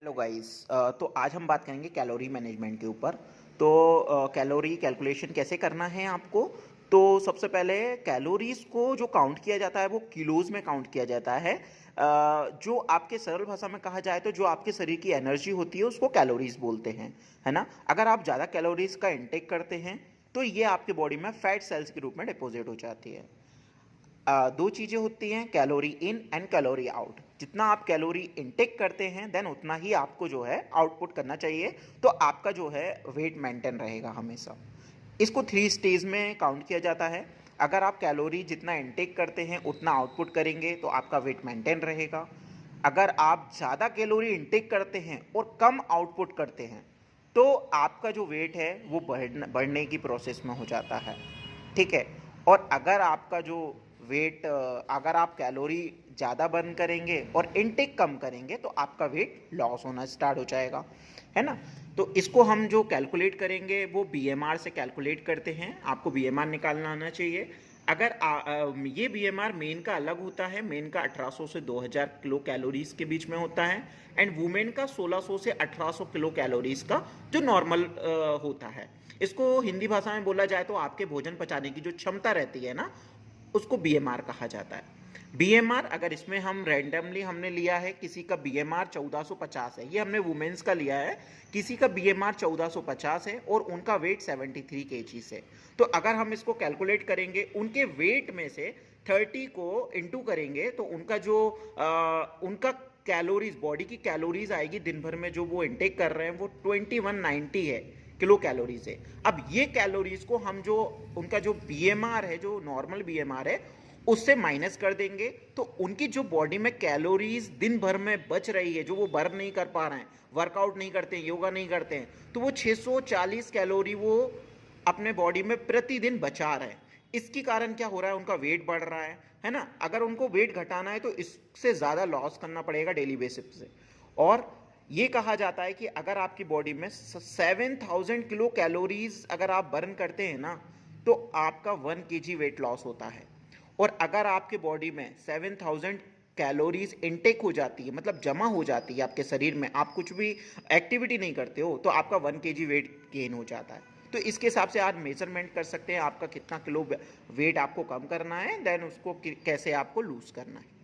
Hello guys. तो आज हम बात करेंगे कैलोरी मैनेजमेंट के ऊपर। तो कैलोरी कैलकुलेशन कैसे करना है आपको। तो सबसे पहले कैलोरीज को जो काउंट किया जाता है वो किलोज में काउंट किया जाता है। जो आपके सरल भाषा में कहा जाए तो जो आपके शरीर की एनर्जी होती है उसको कैलोरीज बोलते हैं, है ना। अगर आप ज़्यादा कैलोरीज का इंटेक करते हैं तो ये आपके बॉडी में फैट सेल्स के रूप में डिपॉजिट हो जाती है। दो चीज़ें होती हैं, calorie in and calorie out. जितना आप कैलोरी इनटेक करते हैं देन उतना ही आपको जो है आउटपुट करना चाहिए, तो आपका जो है वेट मेंटेन रहेगा हमेशा। इसको 3 स्टेज में काउंट किया जाता है। अगर आप कैलोरी जितना इनटेक करते हैं उतना आउटपुट करेंगे तो आपका वेट मेंटेन रहेगा। अगर आप ज़्यादा कैलोरी इनटेक करते हैं और कम आउटपुट करते हैं तो आपका जो वेट है वो बढ़ने की प्रोसेस में हो जाता है, ठीक है। और अगर आपका जो वेट, अगर आप कैलोरी ज़्यादा बर्न करेंगे और इनटेक कम करेंगे तो आपका वेट लॉस होना स्टार्ट हो जाएगा, है ना। तो इसको हम जो कैलकुलेट करेंगे वो बीएमआर से कैलकुलेट करते हैं। आपको बीएमआर निकालना आना चाहिए। अगर ये बीएमआर मेन का अलग होता है। मेन का 1800 से 2000 किलो कैलोरीज के बीच में होता है एंड वुमेन का 1600 से 1800 किलो कैलोरीज का जो नॉर्मल होता है। इसको हिंदी भाषा में बोला जाए तो आपके भोजन पचाने की जो क्षमता रहती है ना, उसको बीएमआर कहा जाता है। बीएमआर अगर इसमें हम रैंडमली हमने लिया है, किसी का बीएमआर 1450 है, ये हमने वुमेन्स का लिया है। किसी का बीएमआर 1450 है और उनका वेट 73 केजीज है। तो अगर हम इसको कैलकुलेट करेंगे उनके वेट में से 30 को इंटू करेंगे तो उनका जो उनका कैलोरीज, बॉडी की कैलोरीज आएगी दिन भर में जो वो इनटेक कर रहे हैं वो 2190 है, किलो कैलोरीज है। अब ये कैलोरीज को हम जो उनका जो बीएमआर है, जो नॉर्मल बीएमआर है, उससे माइनस कर देंगे तो उनकी जो बॉडी में कैलोरीज दिन भर में बच रही है, जो वो बर्न नहीं कर पा रहे हैं, वर्कआउट नहीं करते हैं, योगा नहीं करते हैं, तो वो 640 कैलोरी वो अपने बॉडी में प्रतिदिन बचा रहे हैं। इसके कारण क्या हो रहा है, उनका वेट बढ़ रहा है ना। अगर उनको वेट घटाना है तो इससे ज़्यादा लॉस करना पड़ेगा डेली बेसिस से। और ये कहा जाता है कि अगर आपकी बॉडी में 7000 किलो कैलोरीज अगर आप बर्न करते हैं ना तो आपका 1 kg वेट लॉस होता है। और अगर आपके बॉडी में 7000 कैलोरीज इनटेक हो जाती है, मतलब जमा हो जाती है आपके शरीर में, आप कुछ भी एक्टिविटी नहीं करते हो तो आपका 1 kg वेट गेन हो जाता है। तो इसके हिसाब से आप मेजरमेंट कर सकते हैं आपका कितना किलो वेट आपको कम करना है, देन उसको कैसे आपको लूज करना है।